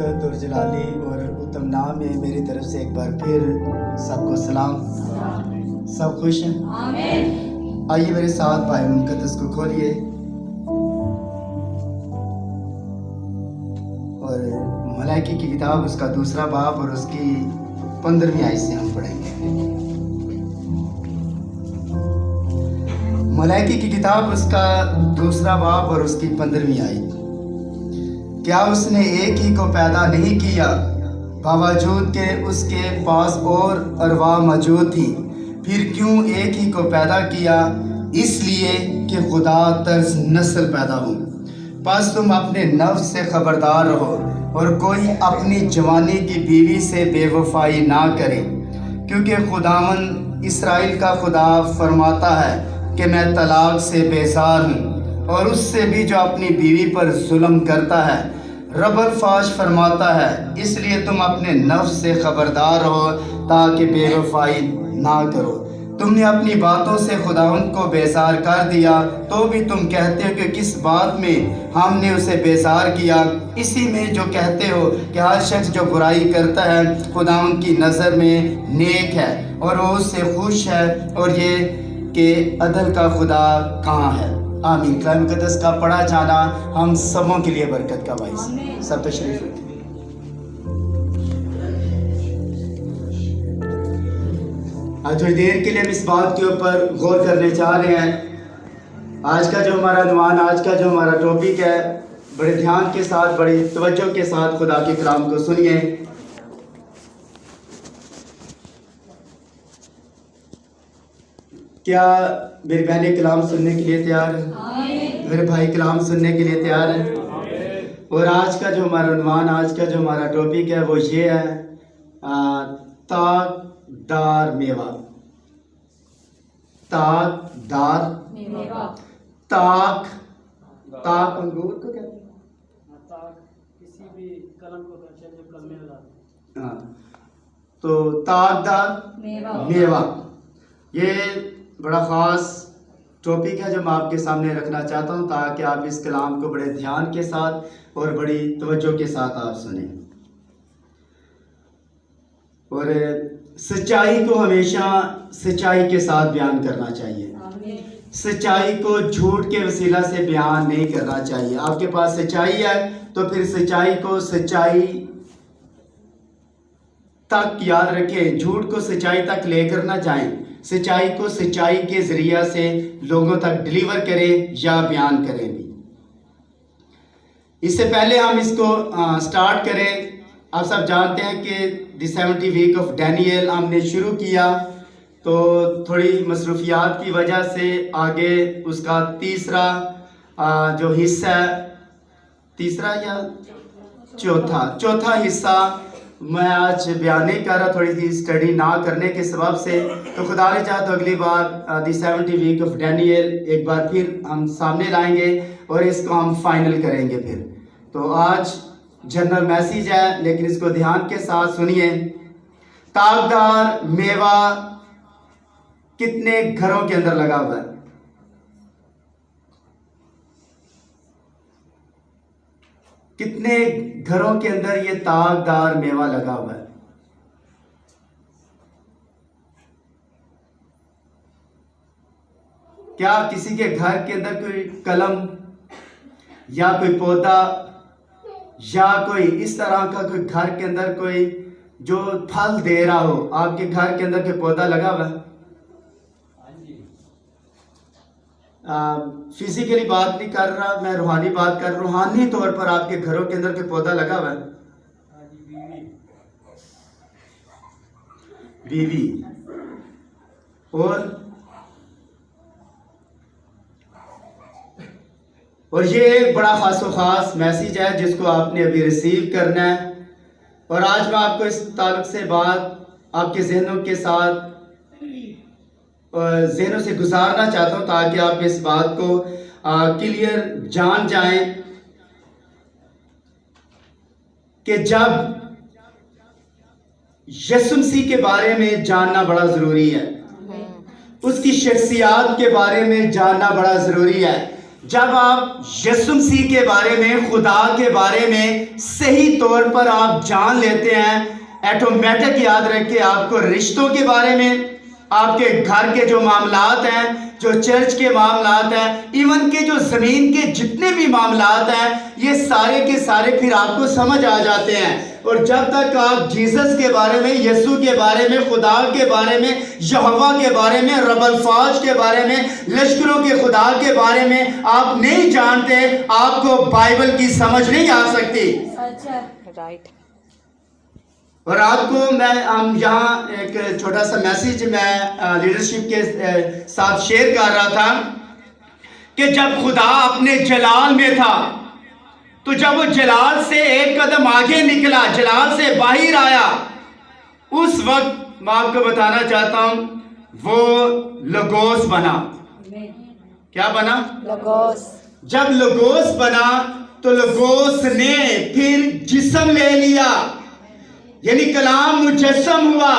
बरकत और जलाली और उत्तम नाम में मेरी तरफ से एक बार फिर सबको सलाम। सब खुश हैं? आमीन। आइए मेरे साथ भाई मुकद्दस को खोलिए और मलाइकी की किताब उसका दूसरा बाब और उसकी 15वीं आयत से हम पढ़ेंगे। मलाइकी की किताब उसका दूसरा बाब और उसकी 15वीं आयत। क्या उसने एक ही को पैदा नहीं किया, बावजूद के उसके पास और अरवाह मौजूद थी? फिर क्यों एक ही को पैदा किया? इसलिए कि खुदा तर्ज नस्ल पैदा हो। बस तुम अपने नफ्स से खबरदार रहो और कोई अपनी जवानी की बीवी से बेवफाई ना करे, क्योंकि खुदावन इसराइल का खुदा फरमाता है कि मैं तलाक से बेजार हूँ और उससे भी जो अपनी बीवी पर जुल्म करता है। रब अल-फाश फरमाता है, इसलिए तुम अपने नफ्स से खबरदार रहो ताकि बेवफाई ना करो। तुमने अपनी बातों से खुदावंद को बेजार कर दिया, तो भी तुम कहते हो कि किस बात में हमने उसे बेजार किया? इसी में जो कहते हो कि हर शख्स जो बुराई करता है खुदावंद की नज़र में नेक है और वो उससे खुश है, और ये कि अदल का खुदा कहाँ है। आमीन। कलाम मुक़द्दस का पढ़ा जाना हम सबों के लिए बरकत का बाइस। सब तशरीफ रखें। आज थोड़ी देर के लिए हम इस बात के ऊपर गौर करने चाह रहे हैं। आज का जो हमारा अनुमान, आज का जो हमारा टॉपिक है, बड़े ध्यान के साथ, बड़ी तवज्जो के साथ खुदा के कलाम को सुनिए। क्या मेरी बहनें कलाम सुनने के लिए तैयार हैं? मेरे भाई कलाम सुनने के लिए तैयार हैं? और आज का जो हमारा अनुमान, आज का जो हमारा टॉपिक है वो ये है, ताकदार मेवा। ताकदार मेवा। ताक अंगूर को कहते हैं, ताक किसी भी कलम को कहते हैं जो कलमे वाला। हाँ, तो ताकदार मेवा ये बड़ा ख़ास टॉपिक है जो मैं आपके सामने रखना चाहता हूँ, ताकि आप इस कलाम को बड़े ध्यान के साथ और बड़ी तवज्जो के साथ आप सुनें। और सच्चाई को हमेशा सच्चाई के साथ बयान करना चाहिए। सच्चाई को झूठ के वसीला से बयान नहीं करना चाहिए। आपके पास सच्चाई है तो फिर सच्चाई को सच्चाई तक याद रखें, झूठ को सच्चाई तक लेकर ना जाएं। सच्चाई को सच्चाई के जरिया से लोगों तक डिलीवर करें या बयान करें भी। इससे पहले हम इसको स्टार्ट करें, आप सब जानते हैं कि द 70 वीक ऑफ डैनियल हमने शुरू किया, तो थोड़ी मसरूफियात की वजह से आगे उसका तीसरा जो हिस्सा है, तीसरा या चौथा हिस्सा मैं आज बयान नहीं कर रहा, थोड़ी सी स्टडी ना करने के सबब से। तो खुदा ने चाहा तो अगली बार द 70 वीक ऑफ डैनियल एक बार फिर हम सामने लाएंगे और इसको हम फाइनल करेंगे फिर। तो आज जनरल मैसेज है, लेकिन इसको ध्यान के साथ सुनिए। ताकदार मेवा कितने घरों के अंदर लगा हुआ है? कितने घरों के अंदर ये ताकदार मेवा लगा हुआ है? क्या किसी के घर के अंदर कोई कलम या कोई पौधा या कोई इस तरह का कोई घर के अंदर कोई जो फल दे रहा हो, आपके घर के अंदर कोई पौधा लगा हुआ है? फिजिकली बात नहीं कर रहा मैं, रूहानी बात कर रहा हूं। रूहानी तौर पर आपके घरों के अंदर कोई पौधा लगा हुआ है? बीवी। और ये एक बड़ा खास मैसेज है जिसको आपने अभी रिसीव करना है। और आज मैं आपको इस ताल्लुक से बात आपके जहनों के साथ जहनों से गुजारना चाहता हूँ, ताकि आप इस बात को क्लियर जान जाएं कि जब यीशु मसीह के बारे में जानना बड़ा ज़रूरी है, उसकी शख्सियत के बारे में जानना बड़ा ज़रूरी है। जब आप यीशु मसीह के बारे में, खुदा के बारे में सही तौर पर आप जान लेते हैं, ऑटोमेटिक याद रखिए आपको रिश्तों के बारे में, आपके घर के जो मामलात हैं, जो चर्च के मामलात हैं, इवन के जो ज़मीन के जितने भी मामलात हैं, ये सारे के सारे फिर आपको समझ आ जाते हैं। और जब तक आप जीसस के बारे में, यीशु के बारे में, खुदा के बारे में, यहोवा के बारे में, रब अल फाज के बारे में, लश्करों के खुदा के बारे में आप नहीं जानते, आपको बाइबल की समझ नहीं आ सकती। राइट। और आपको हम यहाँ एक छोटा सा मैसेज मैं लीडरशिप के साथ शेयर कर रहा था कि जब खुदा अपने जलाल में था, तो जब वो जलाल से एक कदम आगे निकला, जलाल से बाहर आया, उस वक्त मैं आपको बताना चाहता हूं वो लोगोस बना। क्या बना? लोगोस। जब लोगोस बना तो लोगोस ने फिर जिस्म ले लिया, यानी कलाम मुजस्सम हुआ।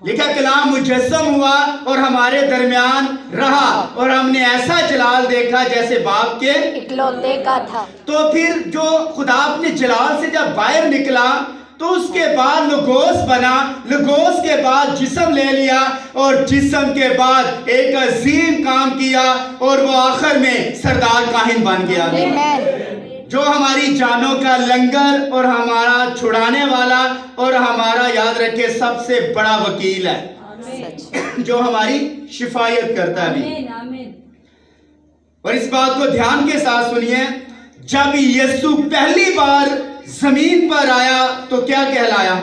लिखा कलाम मुजस्सम हुआ और हमारे दरमियान रहा, और हमने ऐसा जलाल देखा जैसे बाप के इकलौते का था। तो फिर जो खुदा अपने जलाल से जब बाहर निकला तो उसके बाद लोगोस बना, लोगोस के बाद जिस्म ले लिया, और जिस्म के बाद एक अजीम काम किया, और वो आखिर में सरदार काहिन बन गया, जो हमारी जानों का लंगर और हमारा छुड़ाने वाला और हमारा याद रखे सबसे बड़ा वकील है, जो हमारी शिफायत करता है भी। और इस बात को ध्यान के साथ सुनिए, जब यीशु पहली बार जमीन पर आया तो क्या कहलाया?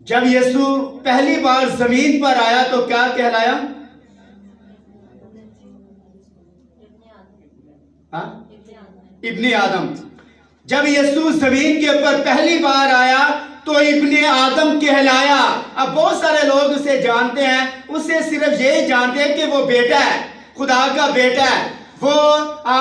जब यीशु पहली बार जमीन पर आया तो क्या कहलाया? इब्ने आदम। जब यीशु जमीन के ऊपर पहली बार आया तो इब्ने आदम कहलाया। अब बहुत सारे लोग उसे जानते हैं, उसे सिर्फ यही जानते हैं कि वो बेटा है, खुदा का बेटा है, वो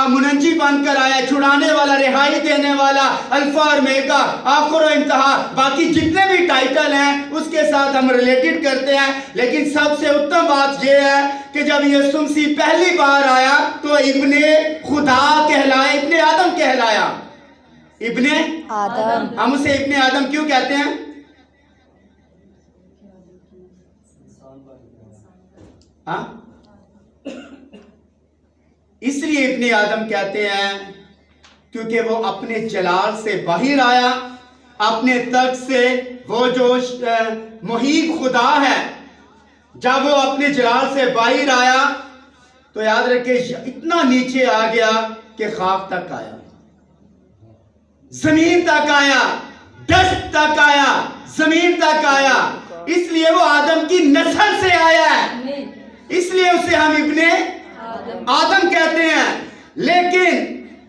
मुनंजी बनकर आया, छुड़ाने वाला, रिहाई देने वाला, अल्फा और मेगा, आखिर और इंतहा, बाकी जितने भी टाइटल हैं उसके साथ हम रिलेटेड करते हैं। लेकिन सबसे उत्तम बात यह है कि जब यीशु मसीह पहली बार आया तो इब्ने खुदा कहलाया, इब्ने आदम कहलाया। इब्ने आदम। हम उसे इब्ने आदम क्यों कहते हैं? हाँ, इसलिए इब्ने आदम कहते हैं क्योंकि वो अपने जलाल से बाहर आया, अपने तख्त से, वो जो मुहीब खुदा है, जब वो अपने जलाल से बाहर आया तो याद रखे इतना नीचे आ गया कि खाक तक आया, जमीन तक आया, डस्ट तक आया, जमीन तक आया। इसलिए वो आदम की नस्ल से आया है, इसलिए उसे हम इब्ने आदम कहते हैं। लेकिन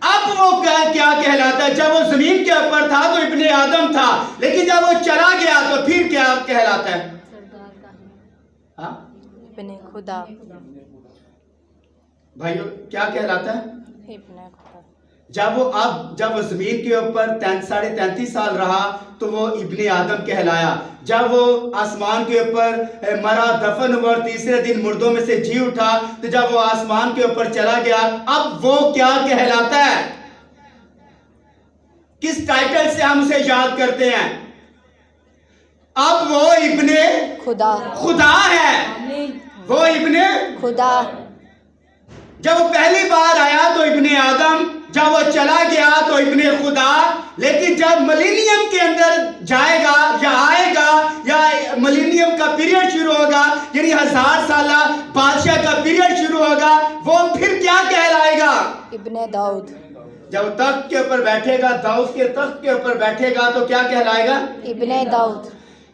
अब वो क्या कहलाता है? जब वो जमीन के ऊपर था तो इब्ने आदम था, लेकिन जब वो चला गया तो फिर क्या कहलाता है? इब्ने खुदा। भाइयों क्या कहलाता है? इब्ने खुदा। जब वो जमीन के ऊपर 33.5 साल रहा तो वो इब्ने आदम कहलाया। जब वो आसमान के ऊपर मरा, दफन हुआ, तीसरे दिन मुर्दों में से जी उठा, तो जब वो आसमान के ऊपर चला गया, अब वो क्या कहलाता है? किस टाइटल से हम उसे याद करते हैं? अब वो इब्ने खुदा है, वो इब्ने खुदा। जब वो पहली बार आया तो इब्ने आदम, जब वो चला गया तो इब्ने खुदा। लेकिन जब मिलेनियम के अंदर जाएगा या आएगा, या मिलेनियम का पीरियड शुरू होगा, यानी 1000 साल बादशाह का पीरियड शुरू होगा, वो फिर क्या कहलाएगा? इब्ने दाऊद। जब तख्त के ऊपर बैठेगा, दाऊद के तख्त के ऊपर बैठेगा तो क्या कहलाएगा? इब्ने दाऊद।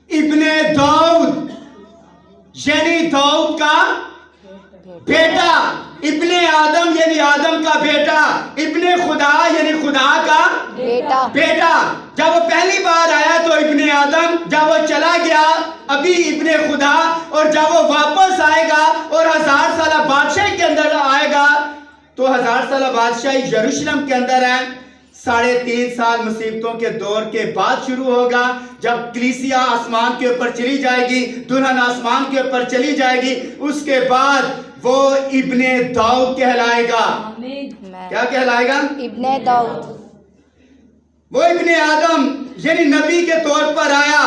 इब्ने दाऊद यानी दाऊद का बेटा, इब्ने आदम यानी आदम का बेटा, इब्ने खुदा यानी खुदा का बेटा। जब वो पहली बार आया तो इब्ने आदम, जब वो चला गया अभी इब्ने खुदा, और जब वो वापस आएगा और 1000 साल बादशाह के अंदर आएगा तो 1000 साल बादशाह यरूशलेम के अंदर है, 3.5 साल मुसीबतों के दौर के बाद शुरू होगा, जब कलीसिया आसमान के ऊपर चली जाएगी, दुल्हन आसमान के ऊपर चली जाएगी। उसके बाद वो इब्ने दाऊद कहलाएगा। क्या कहलाएगा? इब्ने दाऊद। वो इब्ने आदम यानी नबी के तौर पर आया,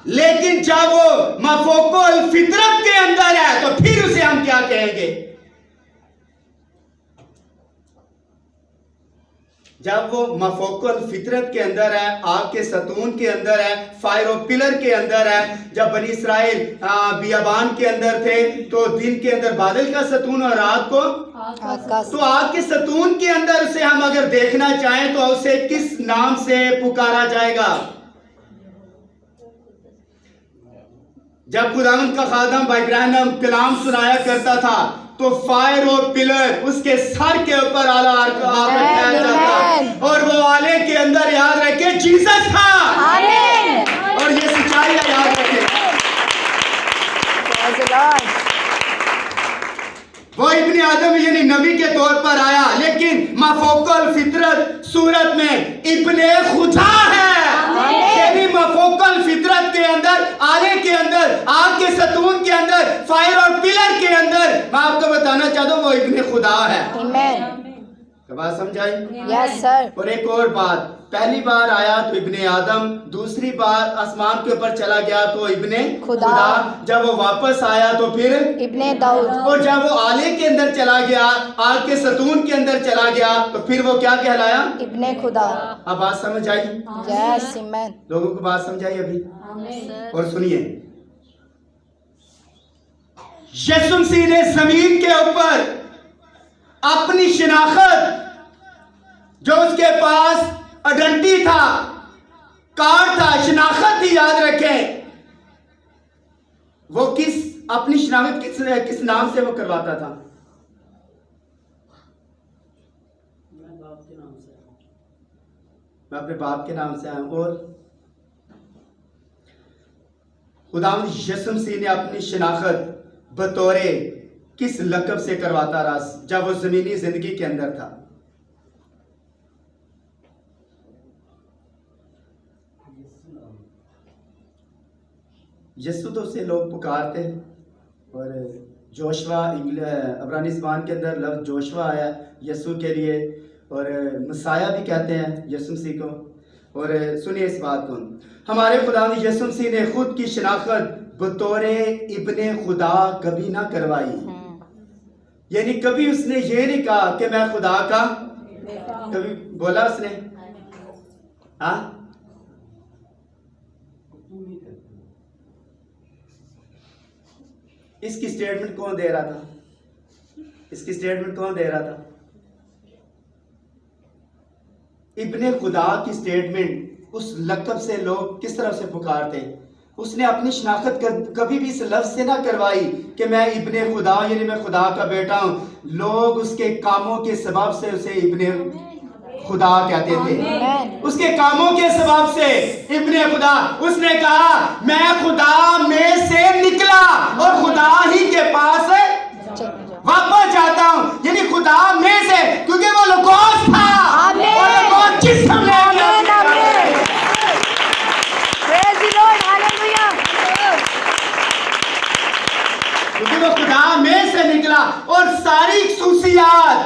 लेकिन जब वो मफोकुल फितरत के अंदर है तो फिर उसे हम क्या कहेंगे? जब वो मफोकुल फितरत के अंदर है, आग के सतून के अंदर है, फायर और पिलर के अंदर है। जब बनी इसराइल बियाबान के अंदर थे तो दिन के अंदर बादल का सतून और रात को आकाश। तो आग के सतून के अंदर से हम अगर देखना चाहें तो उसे किस नाम से पुकारा जाएगा? जब खुदावंद का खादम भाई इब्राहिम कलाम सुनाया करता था तो फायर और पिलर उसके सर के ऊपर आला रखाया जाता, और वो आले के अंदर याद रखे जीसस था। और ये सच्चाई है, याद रखे। वो इब्ने आदम यानी नबी के तौर पर आया, लेकिन मफोकल फितरत सूरत में इब्ने खुदा है। यानी मफोकल फितरत के अंदर, आले के अंदर, आग के सतून के अंदर, फायर और पिलर के अंदर, मैं आपको बताना चाहता हूँ वो इब्ने खुदा है। बात समझाई? Yes sir. और एक और बात, पहली बार आया तो इब्ने आदम, दूसरी बार आसमान के ऊपर चला गया तो इब्ने खुदा, जब वो वापस आया तो फिर इब्ने दाऊद, और जब वो आले के अंदर चला गया, आग के सतून के अंदर चला गया तो फिर वो क्या कहलाया? इब्ने खुदा। अब बात समझ आई? यस आमीन। लोगों को बात समझ आई अभी? और सुनिए, यीशु मसीह ने जमीन के ऊपर अपनी शिनाख्त, जो उसके पास आइडेंटिटी था, कार्ड था, शिनाख्त थी, याद रखें, वो अपनी शिनाख्त किस नाम से वो करवाता था? मैं अपने बाप के नाम से आया हूं। और खुदावंद यीशु मसीह ने अपनी शिनाख्त बतौरे किस लक़ब से करवाता रहा जब वो जमीनी जिंदगी के अंदर था? यीशु तो उसे लोग पुकारते हैं, और जोशवा अब्रानी ज़बान के अंदर लफ्ज़ जोशवा आया यीशु के लिए, और मसाया भी कहते हैं यीशु मसीह को। और सुनिए इस बात को, हमारे खुदावंद यीशु मसीह ने खुद की शिनाख्त बतौरे इब्ने खुदा कभी ना करवाई। यानी कभी उसने ये नहीं कहा कि मैं खुदा का, कभी बोला उसने? हाँ, इसकी स्टेटमेंट कौन दे रहा था? इसकी स्टेटमेंट कौन दे रहा था? इब्ने खुदा की स्टेटमेंट, उस लक़ब से लोग किस तरह से पुकारते? उसने अपनी शनाख्त कभी भी इस लफ्ज़ से ना करवाई कि मैं इब्ने खुदा यानी मैं खुदा का बेटा हूं। लोग उसके कामों के सबब से उसे इब्ने खुदा कहते थे, उसके कामों के सबब से इब्ने खुदा। उसने कहा मैं खुदा में से निकला और खुदा ही के पास वापस जाता हूं, यानी खुदा में से, क्योंकि वो लोगोस था और लोगोस जिस्म ले क्योंकि वो खुदा में से निकला। और सारी खुसूसियात,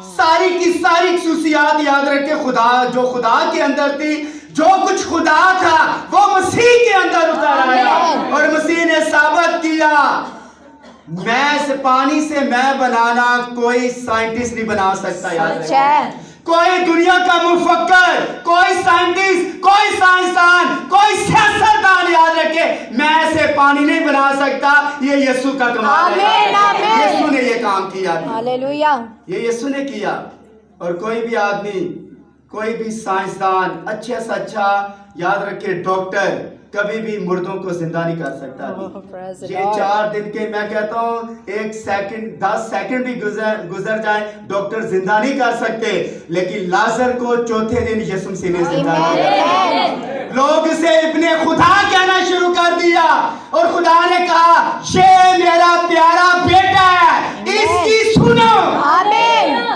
सारी की सारी खुसूसियात याद रखे, खुदा जो खुदा के अंदर थी, जो कुछ खुदा था वो मसीह के अंदर उतर आया। और मसीह ने साबित किया, मैं से पानी से मैं बनाना कोई साइंटिस्ट नहीं बना सकता। याद रखे, कोई दुनिया का मुफक्कर, कोई साइंटिस्ट, कोई साइंसदान, कोई सियासतदान, याद रखे, मैं से पानी नहीं बना सकता। ये यीशु का कमाल है। यीशु ने ये काम किया, हालेलुया, ये यीशु ने किया। और कोई भी आदमी, कोई भी साइंसदान, अच्छे से अच्छा, याद रखे, डॉक्टर कभी भी मुर्दों को जिंदा नहीं कर सकता। ये 4 दिन के, मैं कहता हूँ 1 सेकंड 10 सेकंड भी गुजर जाए, डॉक्टर जिंदा नहीं कर सकते। लेकिन लाजर को चौथे दिन यीशु मसीह ने जिंदा किया। लोग इसे इब्ने खुदा कहना शुरू कर दिया, और खुदा ने कहा ये मेरा प्यारा बेटा है, इसकी सुनो।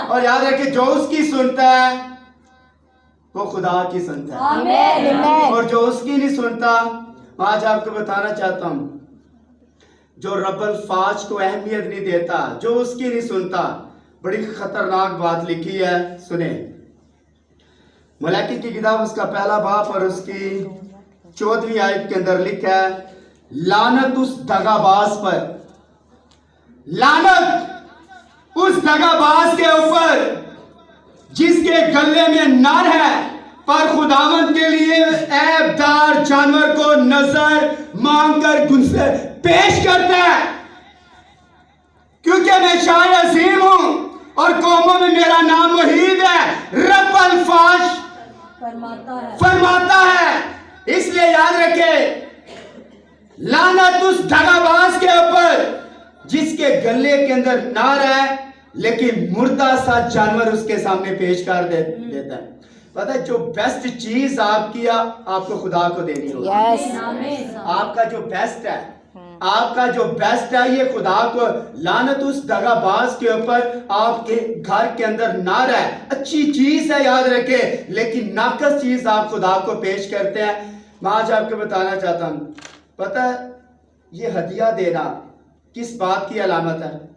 और याद रखे, जो उसकी सुनता है वो खुदा की सुनता है। आमीन आमीन। और जो उसकी नहीं सुनता, आज आपको बताना चाहता हूं, जो रब्बुल फाज को अहमियत नहीं देता, जो उसकी नहीं सुनता, बड़ी खतरनाक बात लिखी है, सुने। मलाकी की किताब उसका पहला बाप और उसकी 14वीं आयत के अंदर लिखा है, लानत उस दगाबाज पर, लानत उस दगाबाज के ऊपर जिसके गले में नर है पर खुदावंद के लिए ऐबदार जानवर को नजर मांगकर गुस्से पेश करता है, क्योंकि मैं शाह अजीम हूं और कौमों में मेरा नाम वहीद है, रब्बुल फाज फरमाता है। इसलिए याद रखे, लानत उस दगाबाज के ऊपर जिसके गले के अंदर नार है लेकिन मुर्दा सा जानवर उसके सामने पेश कर देता है। पता है, जो बेस्ट चीज आपकी आपको खुदा को देनी होगी। आपका जो बेस्ट है, आपका जो बेस्ट है, ये खुदा को। लानत उस दगाबाज के ऊपर आपके घर के अंदर नार है, अच्छी चीज है, याद रखे, लेकिन नाकस चीज आप खुदा को पेश करते हैं। मैं आज आपको बताना चाहता हूं, पता है ये हदिया देना किस बात की अलामत है?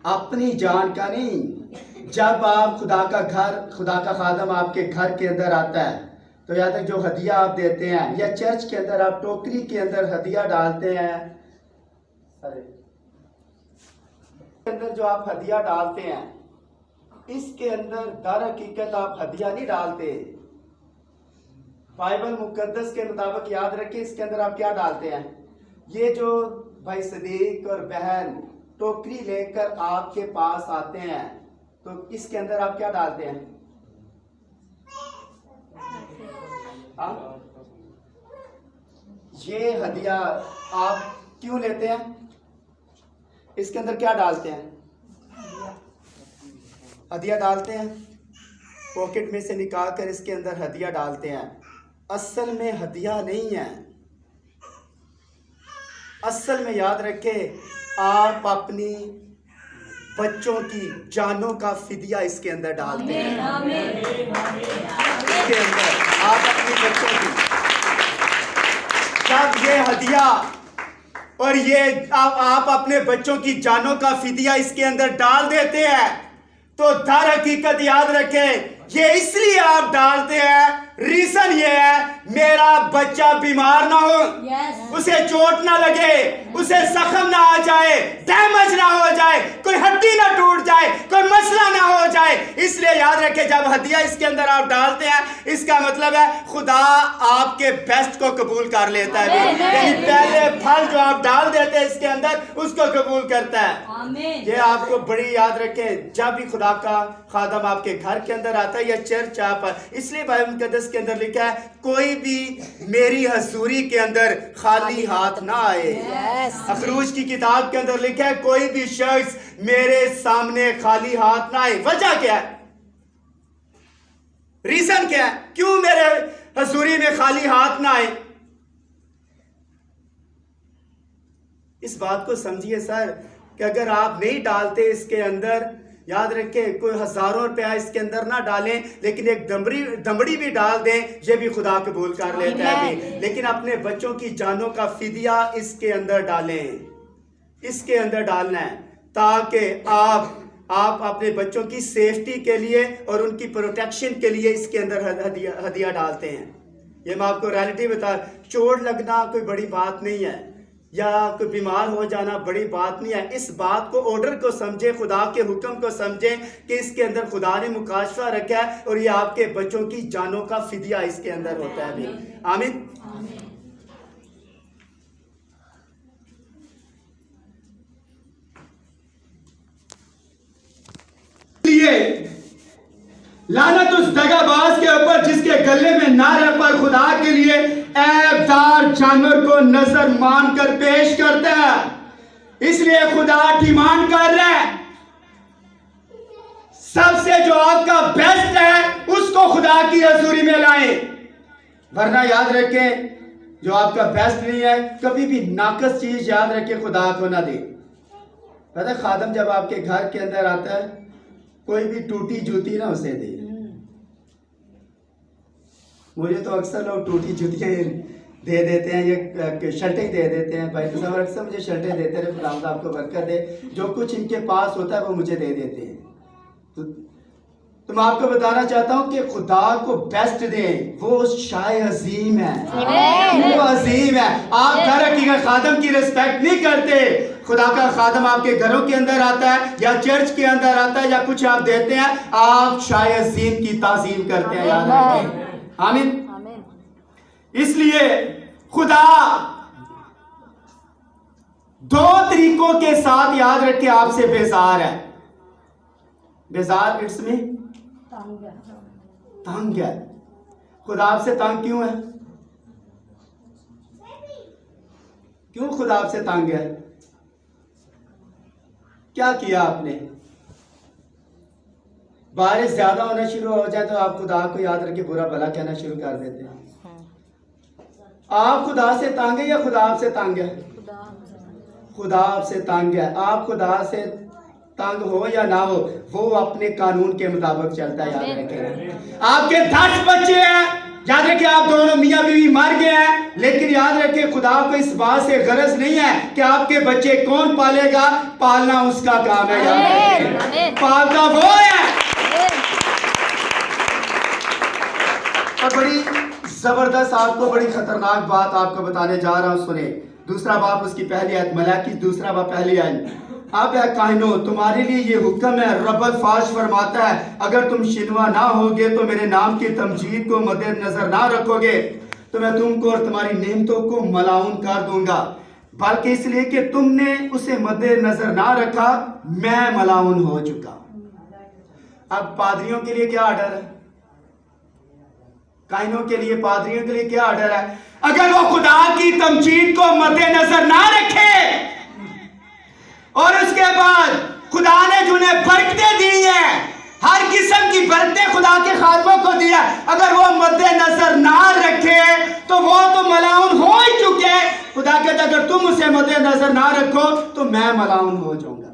अपनी जान का नहीं। जब आप खुदा का खादम आपके घर के अंदर आता है, तो यहाँ तक जो हदिया आप देते हैं, या चर्च के अंदर आप टोकरी के अंदर हदिया डालते हैं, अंदर जो आप हदिया डालते हैं, इसके अंदर दर हकीकत आप हदिया नहीं डालते। बाइबल मुकद्दस के मुताबिक याद रखिए, इसके अंदर आप क्या डालते हैं? ये जो भाई सदीक और बहन टोकरी लेकर आपके पास आते हैं, तो इसके अंदर आप क्या डालते हैं? ये हदिया आप क्यों लेते हैं? इसके अंदर क्या डालते हैं? हदिया डालते हैं, पॉकेट में से निकाल कर इसके अंदर हदिया डालते हैं। असल में हदिया नहीं है, असल में याद रखे, आप अपनी बच्चों की जानों का फिदिया इसके अंदर डालते हैं। इसके अंदर आप अपने बच्चों की, जब ये हदिया और ये आप अपने बच्चों की जानों का फिदिया इसके अंदर डाल देते हैं, तो दर हकीकत याद रखें, ये इसलिए आप डालते हैं, रीजन ये है मेरा बच्चा बीमार ना हो, उसे चोट ना लगे, उसे जख्म ना आ जाए, डैमेज ना हो जाए, कोई हड्डी ना टूट जाए, कोई मसला ना हो जाए। इसलिए याद रखें, जब हदिया इसके अंदर आप डालते हैं, इसका मतलब है खुदा आपके बेस्ट को कबूल कर लेता है। यानी पहले फल जो आप डाल देते हैं इसके अंदर, उसको कबूल करता है। ये आपको बड़ी याद रखें, जब भी खुदा का खादम आपके घर के अंदर आता है या चर्च आप, इसलिए बाइबल मुकद्दस के अंदर लिखा है, कोई भी मेरी हजूरी के अंदर खाली हाथ ना आए। अखरूज की किताब के अंदर लिखा है, कोई भी शख्स मेरे सामने खाली हाथ ना आए। वजह क्या है? रीजन क्या है? क्यों मेरे हजूरी में खाली हाथ ना आए? इस बात को समझिए सर, कि अगर आप नहीं डालते इसके अंदर, याद रखें, कोई हजारों रुपया इसके अंदर ना डालें, लेकिन एक दमड़ी भी डाल दें, ये भी खुदा कबूल कर लेता है। लेकिन अपने बच्चों की जानों का फिदिया इसके अंदर डालें, इसके अंदर डालना है, ताकि आप अपने बच्चों की सेफ्टी के लिए और उनकी प्रोटेक्शन के लिए इसके अंदर हदिया डालते हैं। ये मैं आपको रियलिटी बता, चोट लगना कोई बड़ी बात नहीं है, या कोई बीमार हो जाना बड़ी बात नहीं है। इस बात को, ऑर्डर को समझे, खुदा के हुक्म को समझे कि इसके अंदर खुदा ने मुकाशफा रखा है और ये आपके बच्चों की जानों का फिदिया इसके अंदर होता है भी। आमीन। लानत उस दगाबाज के ऊपर जिसके गले में नार है, पर खुदा के लिए ऐबदार जानवर को नजर मानकर पेश करता है। इसलिए खुदा डिमांड कर रहा है, सबसे जो आपका बेस्ट है उसको खुदा की हजूरी में लाएं, वरना याद रखें, जो आपका बेस्ट नहीं है, कभी भी नाकस चीज याद रखें खुदा को ना दे। पता है खादम जब आपके घर के अंदर आता है, कोई भी टूटी जूती ना उसे दे। मुझे तो अक्सर लोग टूटी जूतियाँ दे देते हैं, ये शर्टें दे देते हैं। भाई तो अक्सर मुझे शर्टें देते रहे, खुदा आपको बरकत दे। जो कुछ इनके पास होता है वो मुझे दे देते हैं। तो मैं आपको बताना चाहता हूँ कि खुदा को बेस्ट दें, वो शाय अजीम है, वो अजीम है। आप घर हकीकत खादम की रिस्पेक्ट नहीं करते। खुदा का खादम आपके घरों के अंदर आता है या चर्च के अंदर आता है या कुछ आप देते हैं, आप शाय अजीम की ताज़ीम करते हैं। याद रखें, आमीन। इसलिए खुदा दो तरीकों के साथ, याद रखे, आपसे बेजार है। बेजार इट्स में तंग है। खुदा आपसे तंग क्यों है? क्यों खुदा आपसे तंग है? क्या किया आपने? बारिश ज्यादा होना शुरू हो जाए तो आप खुदा को याद रखे बुरा भला कहना शुरू कर देते हैं। आप खुदा से तंग है या खुदा आपसे तंग है? खुदा आपसे तंग है। आप खुदा से तंग हो या ना हो, वो अपने कानून के मुताबिक चलता है। याद रखें, आपके 10 बच्चे हैं, याद रखें, आप दोनों मियाँ बीवी मर गए हैं, लेकिन याद रखें खुदा को इस बात से गरज नहीं है कि आपके बच्चे कौन पालेगा, पालना उसका काम है। याद रखें, पालता वो है। और बड़ी जबरदस्त, आपको बड़ी खतरनाक बात आपको बताने जा रहा हूं, सुने। दूसरा बाप उसकी पहली आयत, मलाकी दूसरा बाप पहली आयत। अब है काहिनो, तुम्हारे लिए ये हुक्म है, रब्बुल फाश फरमाता है, अगर तुम शिनवा ना होगे तो मेरे नाम की तमजीद को मद्देनजर ना रखोगे तो मैं तुमको और तुम्हारी नेमतों को मलाउन कर दूंगा, बल्कि इसलिए कि तुमने उसे मद्देनजर ना रखा, मैं मलाउन हो चुका। अब पादरियों के लिए क्या ऑर्डर है? काहिनों के लिए, पादरियों के लिए क्या ऑर्डर है? अगर वो खुदा की तमजीद को मद्देनजर ना रखे और उसके बाद खुदा ने जिन्हें बरकतें दी हैं, हर किस्म की बरकतें खुदा के खादमों को दिया, अगर वो मद्देनजर ना रखे तो वो तो मलाउन हो ही चुके। खुदा कहता अगर तुम उसे मद्देनजर ना रखो तो मैं मलाउन हो जाऊंगा।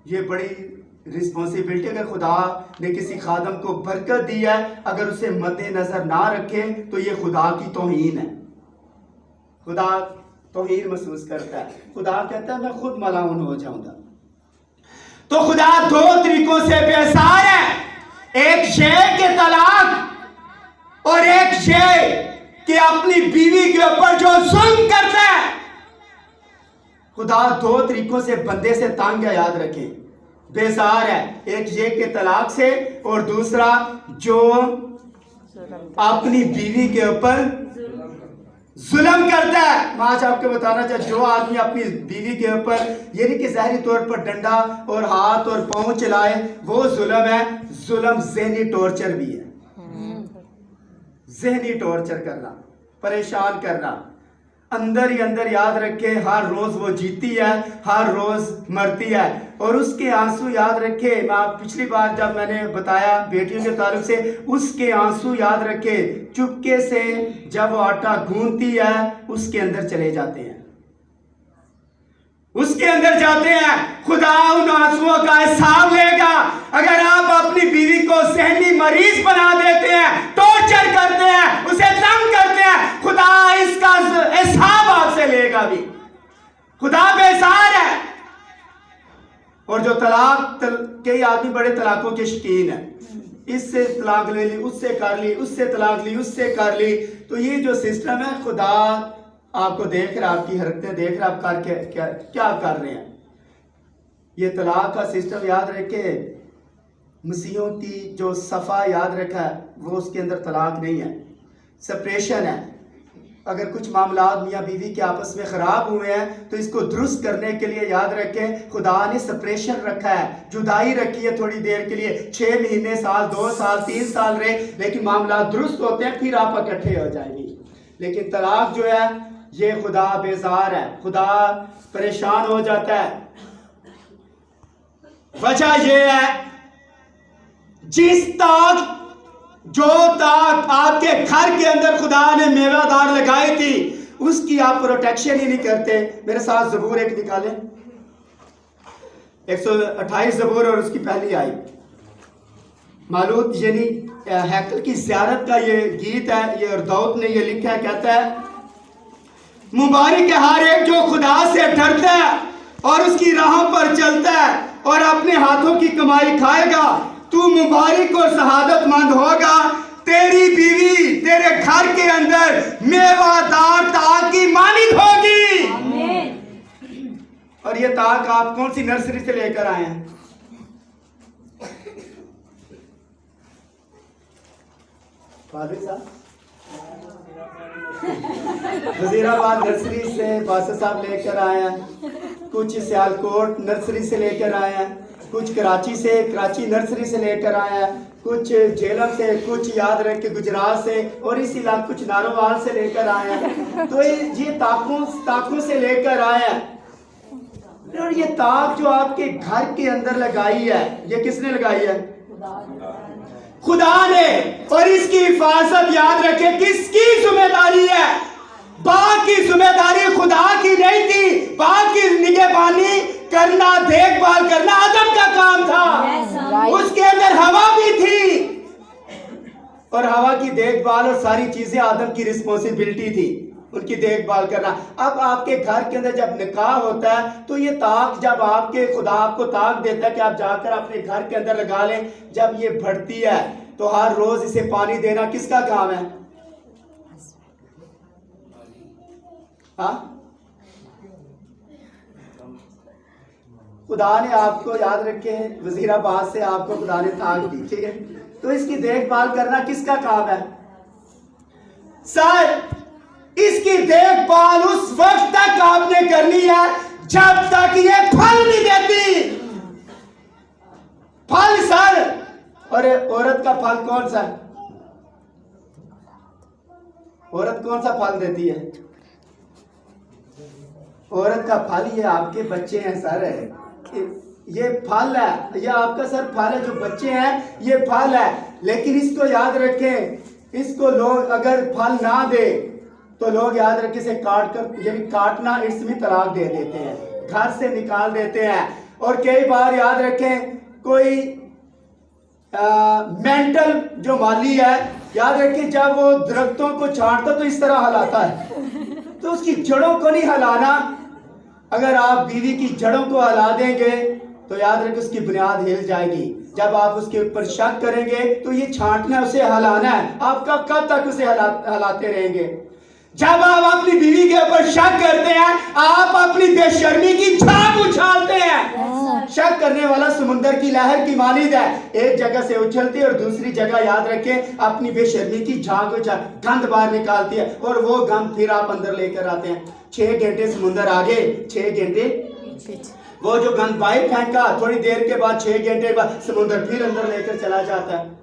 ये बड़ी रिस्पॉन्सिबिलिटी, अगर खुदा ने किसी खादम को बरकत दी है, अगर उसे मद्देनजर ना रखे तो ये खुदा की तौहीन है। खुदा तौहीन महसूस करता है। खुदा कहता है मैं खुद मलाउन हो जाऊंगा। तो खुदा दो तरीकों से बेजार है, एक ये के तलाक और एक ये कि अपनी बीवी के ऊपर जो जुल्म करता है। खुदा दो तरीकों से बंदे से तंग है, याद रखें, बेजार है। एक ये के तलाक से और दूसरा जो अपनी बीवी के ऊपर जुल्म करता है। मैं आज आपको बताना चाहता, जो आदमी अपनी बीवी के ऊपर ये नहीं कि ज़ाहिरी तौर पर डंडा और हाथ और पांव चलाए, वो जुल्म है। जुल्म ज़हनी टॉर्चर भी है, ज़हनी टॉर्चर करना, परेशान करना, अंदर ही अंदर। याद रखे हर रोज वो जीती है, हर रोज मरती है, और उसके आंसू याद रखे। मैं पिछली बार जब मैंने बताया बेटियों के ताल्लुक से, उसके आंसू याद रखे चुपके से जब वो आटा गूंथती है उसके अंदर चले जाते हैं, उसके अंदर जाते हैं। खुदा उन आंसुओं का हिसाब लेगा। अगर आप अपनी बीवी को ज़हनी मरीज बना देते हैं, टॉर्चर करते हैं, उसे तंग करते हैं, खुदा इसका हिसाब आपसे लेगा भी। खुदा बेजार है। और जो तलाक, कई आदमी बड़े तलाकों के शौकीन है, इससे तलाक ले ली, उससे कर ली, उससे तलाक ली, उससे कर ली। तो ये जो सिस्टम है, खुदा आपको देख रहा, आपकी हरकतें देख रहा, आप करके क्या कर रहे हैं। ये तलाक का सिस्टम याद रखे, मसीहों की जो सफ़ा याद रखा है, वो उसके अंदर तलाक नहीं है, सेपरेशन है। अगर कुछ मामला मियाँ बीवी के आपस में ख़राब हुए हैं तो इसको दुरुस्त करने के लिए याद रखें खुदा ने सेपरेशन रखा है, जुदाई रखी है थोड़ी देर के लिए, 6 महीने, साल, 2 साल, 3 साल रहे, लेकिन मामला दुरुस्त होते हैं, फिर आप इकट्ठे हो जाएंगे। लेकिन तलाक जो है ये खुदा बेजार है, खुदा परेशान हो जाता है। वजह यह है, जिस तक जो तक आपके घर के अंदर खुदा ने मेवादार लगाई थी, उसकी आप प्रोटेक्शन ही नहीं करते। मेरे साथ ज़बूर एक निकालें, 128 ज़बूर और उसकी पहली आयत। मालूद यानी हैकल की ज़ियारत का ये गीत है, ये अर्दौत ने ये लिखा है। कहता है, मुबारक है हर एक जो खुदा से डरता है और उसकी राहों पर चलता है और अपने हाथों की कमाई खाएगा। तू मुबारक और शहादतमंद होगा, तेरी बीवी तेरे घर के अंदर मेवादार ताक की मालिक होगी। और ये ताक आप कौन सी नर्सरी से लेकर आए हैं? वजीराबाद नर्सरी से बादशाह साहब लेकर आए हैं, कुछ सियालकोट नर्सरी से लेकर आए हैं, कुछ कराची नर्सरी से लेकर आए हैं, कुछ झेलम से, कुछ याद रख के गुजरात से, और इसी इलाके कुछ नारोवाल से लेकर आए हैं। तो ये ताकों से लेकर आए हैं। और ये ताक जो आपके घर के अंदर लगाई है, ये किसने लगाई है? खुदा ने। और इसकी हिफाजत याद रखे किसकी जिम्मेदारी है? बाग की जिम्मेदारी खुदा की नहीं थी। बाग की निगहबानी करना, देखभाल करना आदम का काम था। उसके अंदर हवा भी थी और हवा की देखभाल और सारी चीजें आदम की रिस्पॉन्सिबिलिटी थी, उनकी देखभाल करना। अब आपके घर के अंदर जब निकाह होता है तो ये ताक, जब आपके खुदा आपको ताक देता है कि आप जाकर अपने घर के अंदर लगा लें, जब ये बढ़ती है तो हर रोज इसे पानी देना किसका काम है? हाँ, खुदा ने आपको, याद रखे, वजीराबाद से आपको खुदा ने ताक दी, ठीक है? तो इसकी देखभाल करना किसका काम है? सर, इसकी देखभाल उस वक्त तक आपने करनी है जब तक ये फल नहीं देती। फल सर, और औरत का फल कौन सा? औरत कौन सा फल देती है? औरत का फल ये आपके बच्चे हैं सर। ये फल है, ये आपका सर फल है, जो बच्चे हैं ये फल है। लेकिन इसको याद रखें, इसको लोग अगर फल ना दे तो लोग याद रखें इसे काट कर, यानी काटना, इसमें तलाक दे देते हैं, घर से निकाल देते हैं। और कई बार याद रखें कोई मेंटल जो माली है, याद रखें जब वो दरख्तों को छांटता तो इस तरह हिलाता है, तो उसकी जड़ों को नहीं हिलाना। अगर आप बीवी की जड़ों को हिला देंगे तो याद रखें उसकी बुनियाद हिल जाएगी। जब आप उसके ऊपर शक करेंगे तो ये छांटना, उसे हिलाना है, आपका कब तक उसे हिलाते रहेंगे? जब आप अपनी बीवी के ऊपर शक करते हैं, आप अपनी बेशर्मी की झाग उछालते हैं। शक करने वाला समुंदर की लहर की मानिंद है, एक जगह से उछलती है और दूसरी जगह याद रखें अपनी बेशर्मी की झाग उछाल गंद बाहर निकालती है, और वो गंद फिर आप अंदर लेकर आते हैं। 6 घंटे समुंदर आगे, 6 घंटे वो जो गंद बाहर फेंका, थोड़ी देर के बाद 6 घंटे बाद समुंदर फिर अंदर लेकर चला जाता है।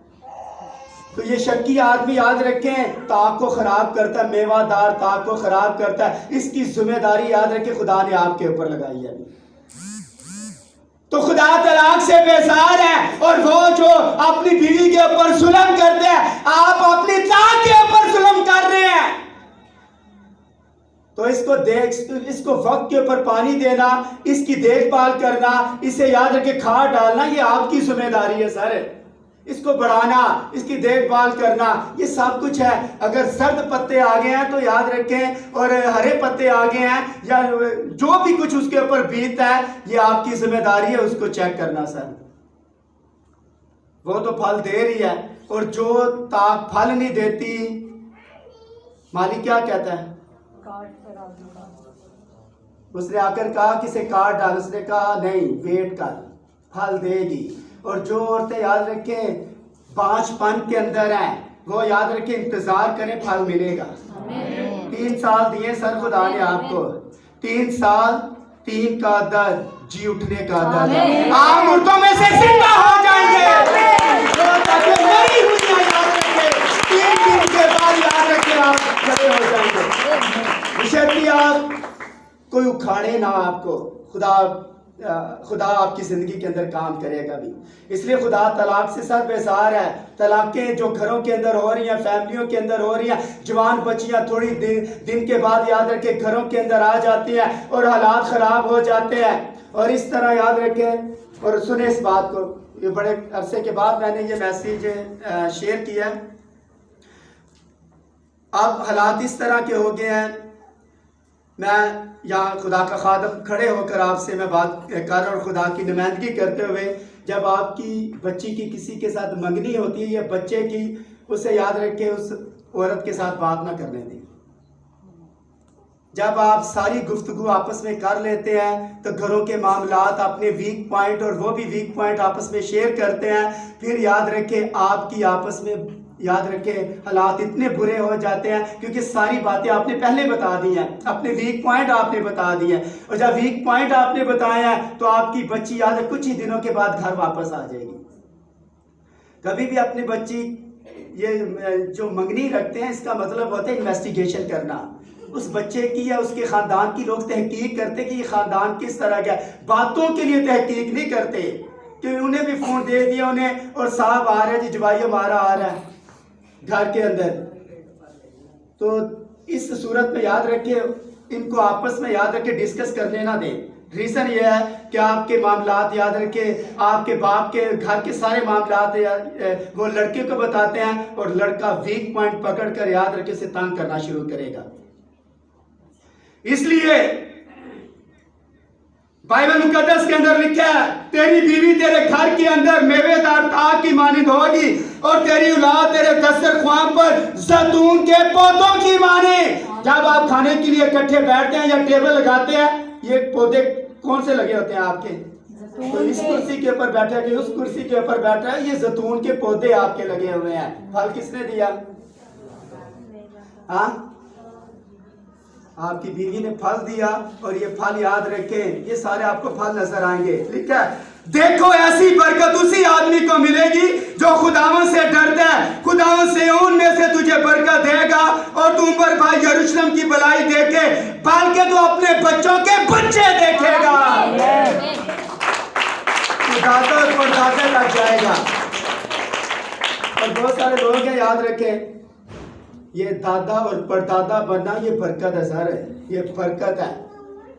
तो ये शक्की आदमी याद रखें ताक को खराब करता है, मेवादार ताक को खराब करता है। इसकी जिम्मेदारी याद रखें खुदा ने आपके ऊपर लगाई है। तो खुदा तलाक से बेजार है, और वो जो अपनी बीवी के ऊपर जुल्म करते हैं, आप अपनी ताक के ऊपर जुल्म कर रहे हैं। तो इसको वक्त के ऊपर पानी देना, इसकी देखभाल करना, इसे याद रखें खाद डालना, ये आपकी जिम्मेदारी है सर। इसको बढ़ाना, इसकी देखभाल करना, ये सब कुछ है। अगर सर्द पत्ते आ गए हैं तो याद रखें, और हरे पत्ते आ गए हैं, या जो भी कुछ उसके ऊपर बीतता है, ये आपकी जिम्मेदारी है उसको चेक करना सर। वो तो फल दे रही है, और जो ताक फल नहीं देती, मालिक क्या कहता है? उसने आकर कहा कि इसे काट डाल, उसने कहा नहीं, वेट कर, फल देगी। और जो औरतें याद रखें पांचपन के अंदर हैं, वो याद रखें इंतजार करें, फल मिलेगा। 3 साल दिए सर खुदा ने आपको, 3 साल, 3 का दर्द, जी उठने का दर्द, आप मुर्दों में से जिंदा हो जाएंगे। मरी हुई याद रखें, 3 दिन के बाद याद रखें आप खड़े हो जाएंगे। शर्ती आप कोई उखाड़े ना आपको, खुदा आपकी जिंदगी के अंदर काम करेगा भी। इसलिए खुदा तलाक से सर बेजार है। तलाकें जो घरों के अंदर हो रही हैं, फैमिलियों के अंदर हो रही हैं, जवान बच्चियां थोड़ी दिन के बाद याद रखें घरों के अंदर आ जाती हैं और हालात खराब हो जाते हैं। और इस तरह याद रखें और सुने इस बात को। ये बड़े अरसे के बाद मैंने ये मैसेज शेयर किया। अब हालात इस तरह के हो गए हैं, मैं यहाँ खुदा का खादम खड़े होकर आपसे मैं बात कर और खुदा की नुमाइंदगी करते हुए, जब आपकी बच्ची की किसी के साथ मंगनी होती है या बच्चे की, उसे याद रखें उस औरत के साथ बात ना करने दें। जब आप सारी गुफ्तगू आपस में कर लेते हैं तो घरों के मामलात, अपने वीक पॉइंट और वो भी वीक पॉइंट आपस में शेयर करते हैं। फिर याद रखें आपकी आपस में, याद रखें हालात इतने बुरे हो जाते हैं क्योंकि सारी बातें आपने पहले बता दी हैं, अपने वीक पॉइंट आपने बता दिए हैं। और जब वीक पॉइंट आपने बताए हैं तो आपकी बच्ची याद है कुछ ही दिनों के बाद घर वापस आ जाएगी। कभी भी अपनी बच्ची, ये जो मंगनी रखते हैं इसका मतलब होता है इन्वेस्टिगेशन करना। उस बच्चे की या उसके ख़ानदान की लोग तहकीक करते कि ये ख़ानदान किस तरह का, बातों के लिए तहकीक नहीं करते कि उन्हें भी फ़ोन दे दिया उन्हें और साहब आ रहे हैं जी, जवाई हमारा आ रहा है घर के अंदर। तो इस सूरत में याद रखें, इनको आपस में याद रखें डिस्कस करने ना दें। रीज़न ये है कि आपके मामलात याद रखें, आपके बाप के घर के सारे मामलात वो लड़के को बताते हैं और लड़का वीक पॉइंट पकड़ कर याद रखे से तंग करना शुरू करेगा। इसलिए बाइबल मुकद्दस के अंदर लिखा है, तेरी बीवी तेरे घर के अंदर मेवेदार ताग की मानिंद होगी और तेरी औलाद तेरे दस्तरख्वान पर जैतून के पौधों की माने। जब आप खाने के लिए इकट्ठे बैठते हैं या टेबल लगाते हैं, ये पौधे कौन से लगे होते हैं आपके? तो इस कुर्सी के ऊपर बैठा है कि उस कुर्सी के ऊपर बैठा है, ये जैतून के पौधे आपके लगे हुए हैं। फल किसने दिया? हाँ, आपकी बीवी ने फल दिया। और ये फल याद रखें, ये सारे आपको फल नजर आएंगे। लिखा है, देखो ऐसी बरकत उसी आदमी को मिलेगी जो खुदावन से डरता है, खुदावन से उनमें से तुझे बरकत देगा और तुम पर भाई यरूशलेम की भलाई देखे, बल्कि तो अपने बच्चों के बच्चे देखेगा। दादा और परदादा लग जाएगा। और बहुत सारे लोग हैं, याद रखें, ये दादा और परदादा बनना ये बरकत है सर, ये बरकत है,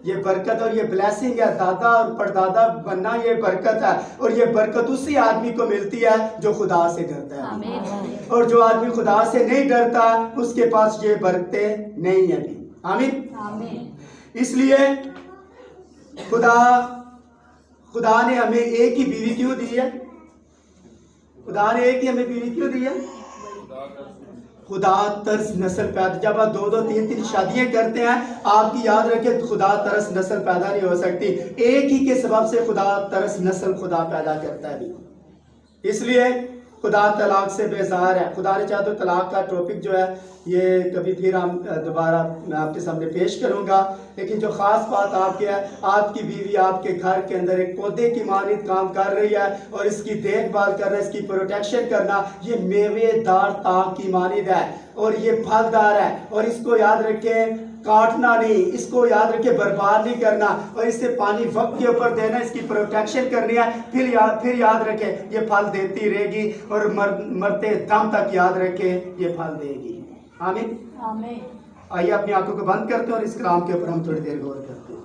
ये बरकत और ये ब्लेसिंग है। दादा और परदादा बनना ये बरकत है और ये बरकत उसी आदमी को मिलती है जो खुदा से डरता है। और जो आदमी खुदा से नहीं डरता उसके पास ये बरकतें नहीं है। आमीन। इसलिए खुदा ने हमें एक ही बीवी क्यों दी है? खुदा ने एक ही हमें बीवी क्यों दी है? खुदा तरस नस्ल पैदा, जब आप 2-2, 3-3 शादियां करते हैं, आपकी याद रखें खुदा तरस नस्ल पैदा नहीं हो सकती। एक ही के सबब से खुदा तरस नस्ल खुदा पैदा करता है। इसलिए खुदा तलाक से बेजार है। खुदा ने चाहा तो तलाक का टॉपिक जो है ये कभी फिर हम दोबारा मैं आपके सामने पेश करूंगा। लेकिन जो ख़ास बात आपकी है, आपकी बीवी आपके घर के अंदर एक पौधे की मानित काम कर रही है और इसकी देखभाल करना, इसकी प्रोटेक्शन करना, ये मेवेदार ताग की मानित है और ये फलदार है। और इसको याद रखें, काटना नहीं, इसको याद रखें बर्बाद नहीं करना और इससे पानी वक्त के ऊपर देना, इसकी प्रोटेक्शन करनी है। फिर याद रखें ये फल देती रहेगी और मरते दम तक याद रखें ये फल देगी। आमीन। आमीन। आइए अपनी आंखों को बंद करते हैं और इस कलाम के ऊपर हम थोड़ी देर गौर करते हैं।